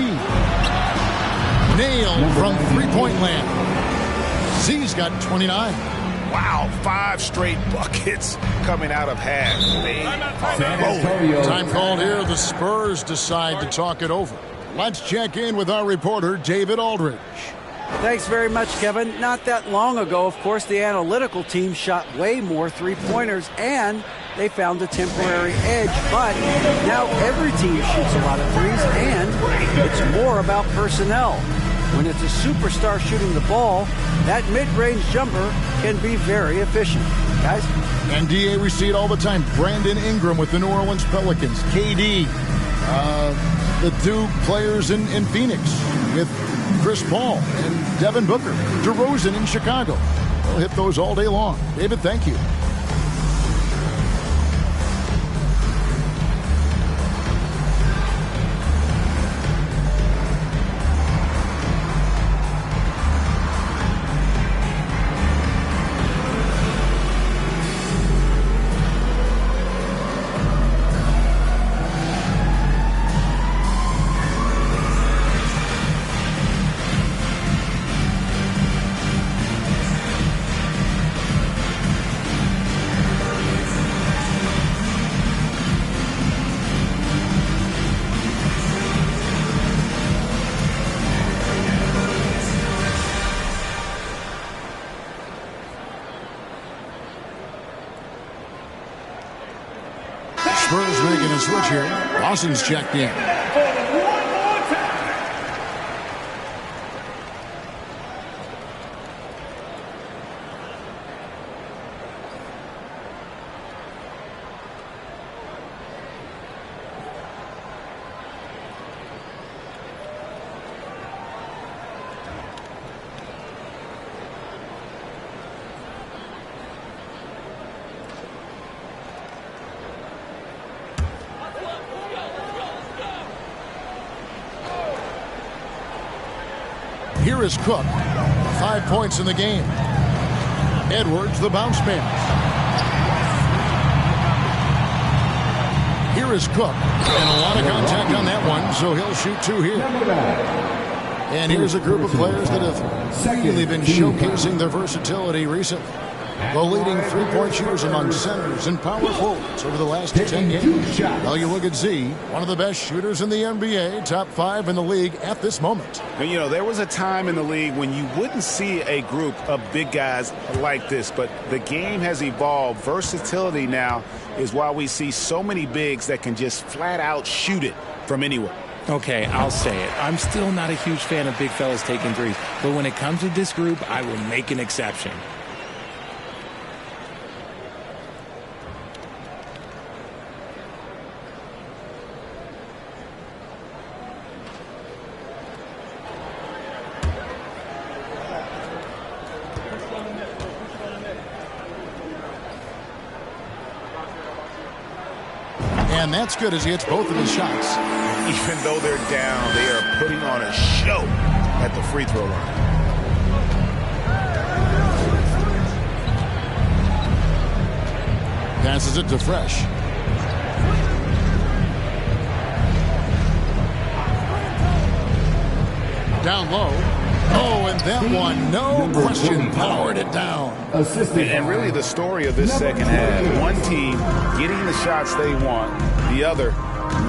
Nailed from three-point land. Z's got 29. Wow, 5 straight buckets coming out of half. Time called here. The Spurs decide to talk it over. Let's check in with our reporter, David Aldridge. Thanks very much, Kevin. Not that long ago, of course, the analytical team shot way more three-pointers, and they found a temporary edge. But now every team shoots a lot of threes, and it's more about personnel. When it's a superstar shooting the ball, that mid-range jumper can be very efficient. Guys? NBA, we see it all the time. Brandon Ingram with the New Orleans Pelicans. KD. The Duke players in Phoenix with Chris Paul and Devin Booker. DeRozan in Chicago. We'll hit those all day long. David, thank you. Spurs making a switch here. Lawson's checked in. Here is Cook. 5 points in the game. Edwards, the bounce pass. Here is Cook. And a lot of contact on that one, so he'll shoot 2 here. And here's a group of players that have really been showcasing their versatility recently. The leading three-point shooters among centers and power forwards over the last 10 games. Well, you look at Z, one of the best shooters in the NBA, top 5 in the league at this moment. And, you know, there was a time in the league when you wouldn't see a group of big guys like this, but the game has evolved. Versatility now is why we see so many bigs that can just flat out shoot it from anywhere. Okay, I'll say it. I'm still not a huge fan of big fellas taking threes, but when it comes to this group, I will make an exception. And that's good as he hits both of his shots. Even though they're down, they are putting on a show at the free throw line. Passes it to Fresh. Down low. Oh, and that one, no question, powered it down. And really the story of this second half, one team getting the shots they want, the other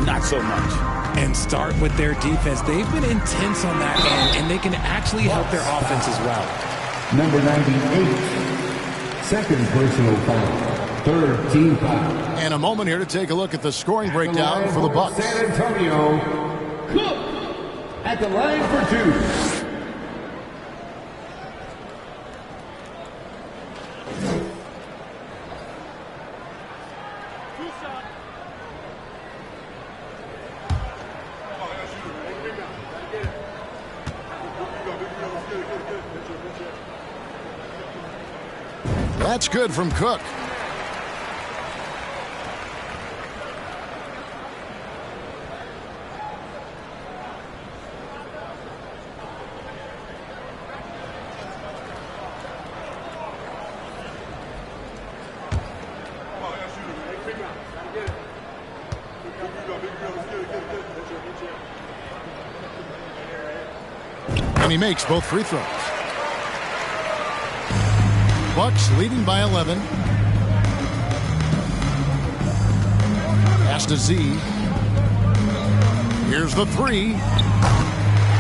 not so much. And start with their defense. They've been intense on that end, and they can actually help their offense as well. Number 98, second personal foul, third team foul. And a moment here to take a look at the scoring breakdown for the Bucks. San Antonio, Cook at the line for 2. That's good from Cook. And he makes both free throws. Bucks leading by 11. Pass to Z. Here's the 3.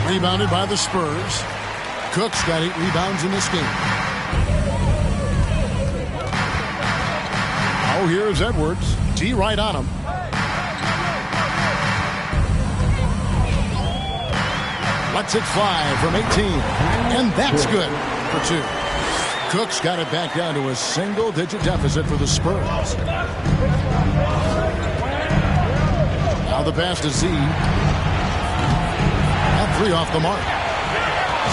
Rebounded by the Spurs. Cook's got 8 rebounds in this game. Oh, here's Edwards. D right on him. Lets it fly from 18. And that's good for 2. Cook's got it back down to a single-digit deficit for the Spurs. Now the pass to Z. That 3 off the mark.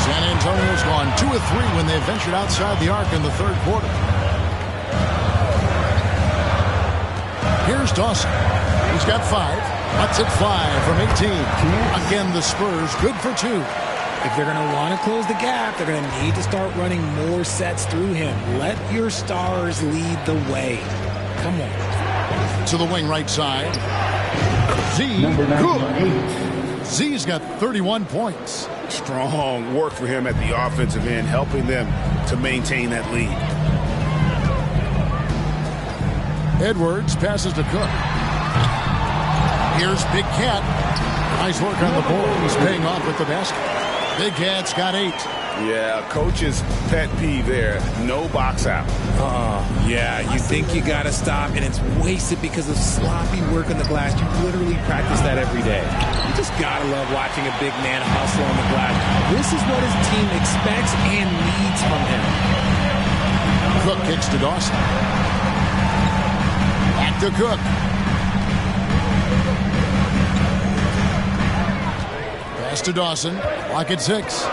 San Antonio's gone 2 of 3 when they ventured outside the arc in the third quarter. Here's Dawson. He's got 5. Lets it fly from 18. Again, the Spurs good for 2. If they're going to want to close the gap, they're going to need to start running more sets through him. Let your stars lead the way. Come on. To the wing right side. Z. Good. Z's got 31 points. Strong work for him at the offensive end, helping them to maintain that lead. Edwards passes to Cook. Here's Big Cat. Nice work on the board. He's paying off with the basket. Big Cat's got 8. Yeah, coach's pet peeve there. No box out. Yeah, you think you got to stop, and it's wasted because of sloppy work on the glass. You literally practice that every day. You just got to love watching a big man hustle on the glass. This is what his team expects and needs from him. Cook kicks to Dawson. Back to Cook. Pass to Dawson. Lock at 6.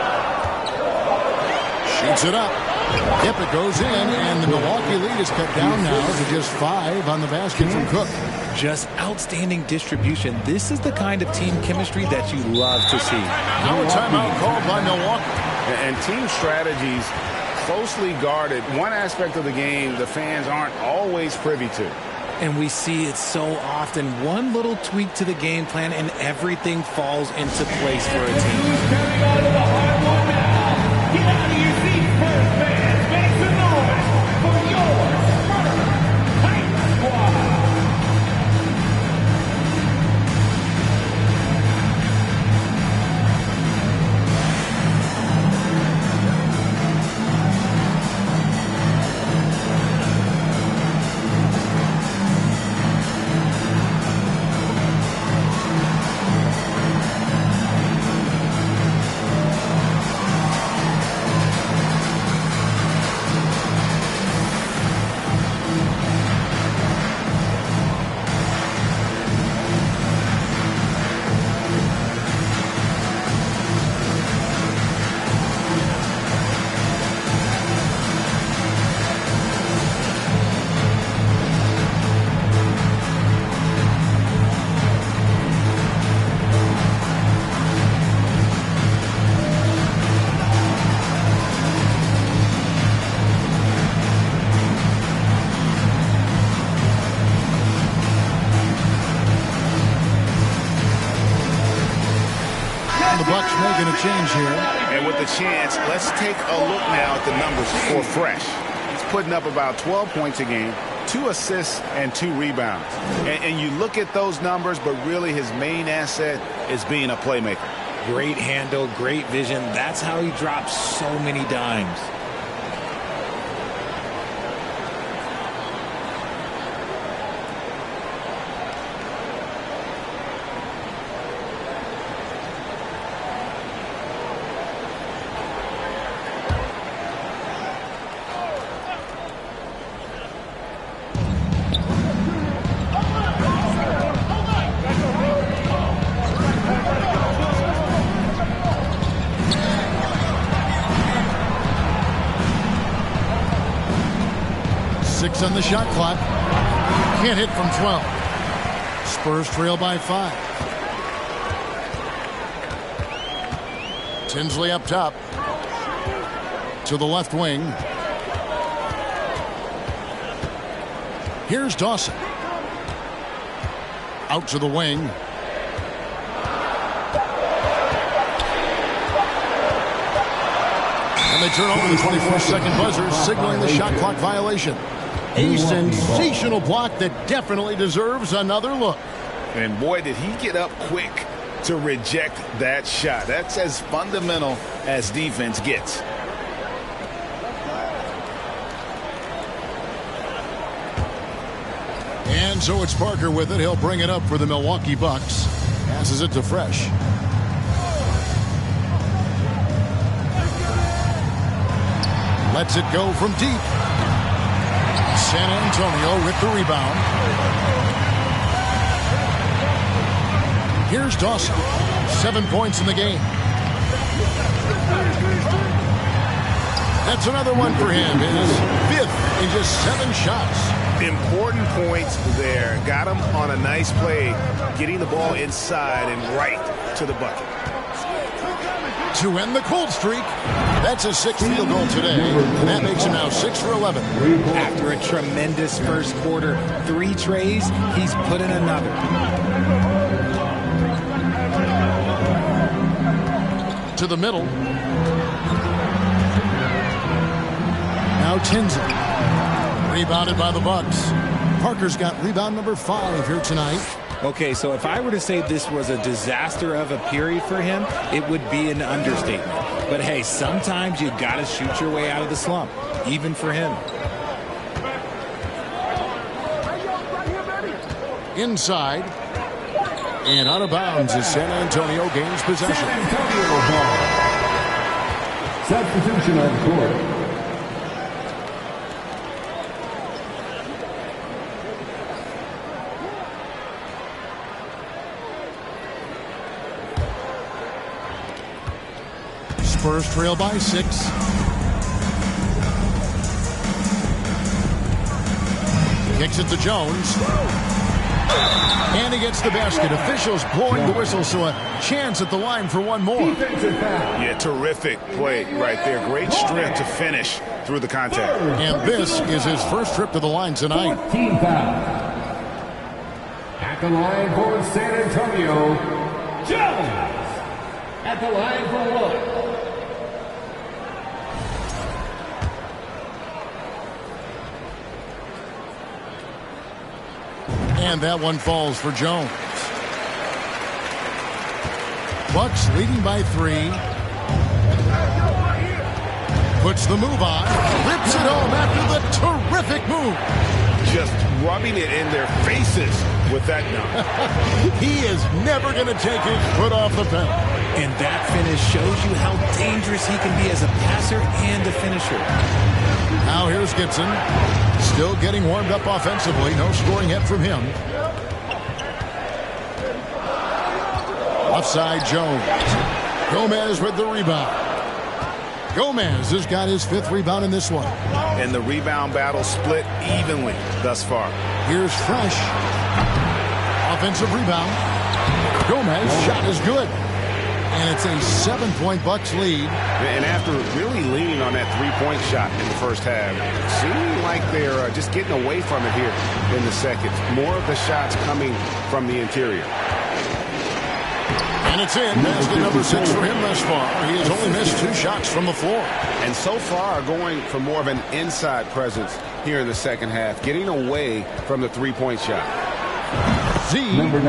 Shoots it up. Yep, it goes in, and the Milwaukee lead is cut down now to just 5 on the basket from Cook. Just outstanding distribution. This is the kind of team chemistry that you love to see. Now a timeout called by Milwaukee. And team strategies closely guarded. One aspect of the game the fans aren't always privy to. And we see it so often. One little tweak to the game plan and everything falls into place for a team. Coming out of the hardwood now. Get out of your seats, Spurs fans. Make some noise for your Spurs Hype Squad. Bucks making a change here. And with the chance, let's take a look now at the numbers for Fresh. He's putting up about 12 points a game, 2 assists, and 2 rebounds. And you look at those numbers, but really his main asset is being a playmaker. Great handle, great vision. That's how he drops so many dimes. On the shot clock. Can't hit from 12. Spurs trail by 5. Tinsley up top. To the left wing. Here's Dawson. Out to the wing. And they turn over the 24-second buzzer, signaling the shot clock violation. A sensational block that definitely deserves another look. And boy, did he get up quick to reject that shot. That's as fundamental as defense gets. And so it's Parker with it. He'll bring it up for the Milwaukee Bucks. Passes it to Fresh. Lets it go from deep. San Antonio with the rebound. Here's Dawson. 7 points in the game. That's another one for him. His 5th in just 7 shots. Important points there. Got him on a nice play, getting the ball inside and right to the bucket. To end the cold streak. That's a 6th field goal today. That makes him now 6 for 11. After a tremendous first quarter, 3 trays, he's put in another. To the middle. Now Tinsley. Rebounded by the Bucks. Parker's got rebound number 5 here tonight. Okay, so if I were to say this was a disaster of a period for him, it would be an understatement. But hey, sometimes you got to shoot your way out of the slump, even for him. Inside. And out of bounds as San Antonio gains possession. San Antonio ball. Substitution on the court. Spurs trail by 6. Kicks it to Jones. And he gets the basket. Officials blowing the whistle, so a chance at the line for one more. Yeah, terrific play right there. Great strength to finish through the contact. And this is his first trip to the line tonight. At the line for San Antonio, Jones. At the line for one. And that one falls for Jones. Bucks leading by 3. Puts the move on. Rips it home after the terrific move. Just rubbing it in their faces with that dunk. He is never going to take his foot off the pedal. And that finish shows you how dangerous he can be as a passer and a finisher. Now here's Gibson. Still getting warmed up offensively. No scoring yet from him. Offside Jones. Gomez with the rebound. Gomez has got his 5th rebound in this one. And the rebound battle split evenly thus far. Here's Fresh. Offensive rebound. Gomez shot is good. And it's a 7-point Bucks lead. And after really leaning on that three-point shot in the first half, seeming like they're just getting away from it here in the second. More of the shots coming from the interior. And it's in. Basket number 6 for him thus far. He has only missed 2 shots from the floor. And so far going for more of an inside presence here in the second half, getting away from the three-point shot. Z good.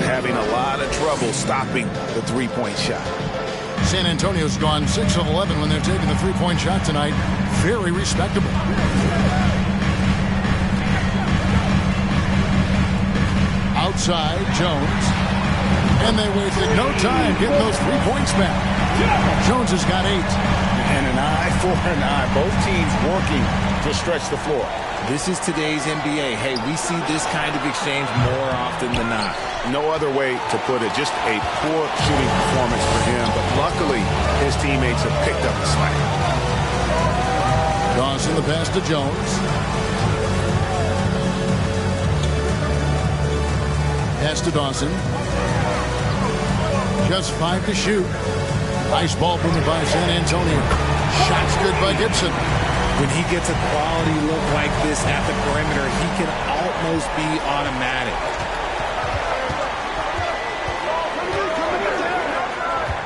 Having a lot of trouble stopping the three-point shot. San Antonio's gone 6 of 11 when they're taking the three-point shot tonight. Very respectable. Outside, Jones. And they wasted no time getting those 3 points back. Jones has got 8. And an eye for an eye. Both teams working to stretch the floor. This is today's NBA. Hey, we see this kind of exchange more often than not. No other way to put it. Just a poor shooting performance for him. But luckily, his teammates have picked up the slack. Dawson the pass to Jones. Pass to Dawson. Just 5 to shoot. Nice ball movement by San Antonio. Shots good by Gibson. When he gets a quality look like this at the perimeter, he can almost be automatic.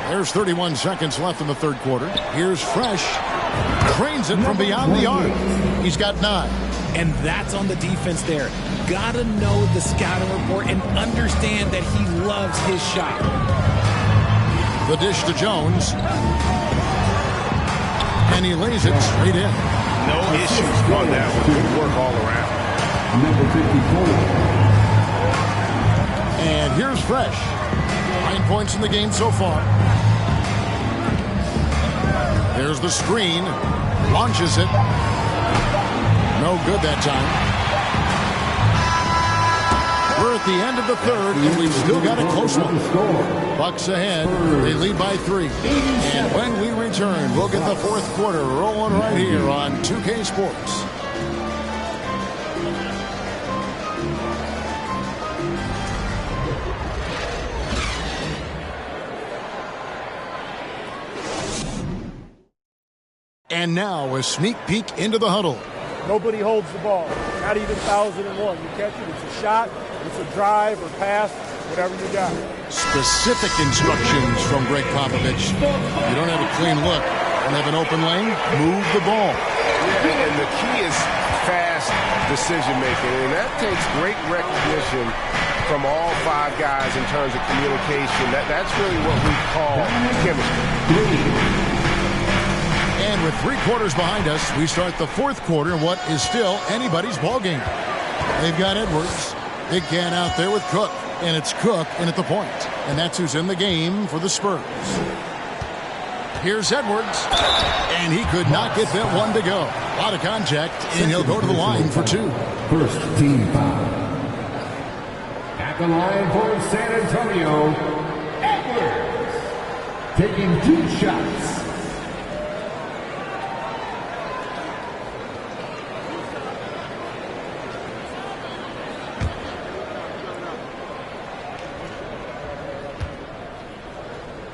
There's 31 seconds left in the third quarter. Here's Fresh. Cranes it from beyond the arc. He's got 9. And that's on the defense there. Gotta know the scouting report and understand that he loves his shot. The dish to Jones. And he lays it straight in. No issues on that one. Good work all around. Number 54. And here's Fresh. 9 points in the game so far. There's the screen. Launches it. No good that time. We're at the end of the third, and we've still got a close one. Bucks ahead. They lead by 3. And when we return, we'll get the fourth quarter rolling right here on 2K Sports. And now a sneak peek into the huddle. Nobody holds the ball. Not even 1,001. You catch it, it's a shot, it's a drive or pass, whatever you got. Specific instructions from Greg Popovich. You don't have a clean look, don't have an open lane, move the ball. Yeah, and the key is fast decision-making, and that takes great recognition from all 5 guys in terms of communication. That's really what we call chemistry. And with 3 quarters behind us, we start the fourth quarter in what is still anybody's ball game. They've got Edwards. Big can out there with Cook. And it's Cook in at the point. And that's who's in the game for the Spurs. Here's Edwards. And he could not get that one to go. A lot of contact, and he'll go to the line for 2. First team foul. At the line for San Antonio, Edwards. Taking 2 shots.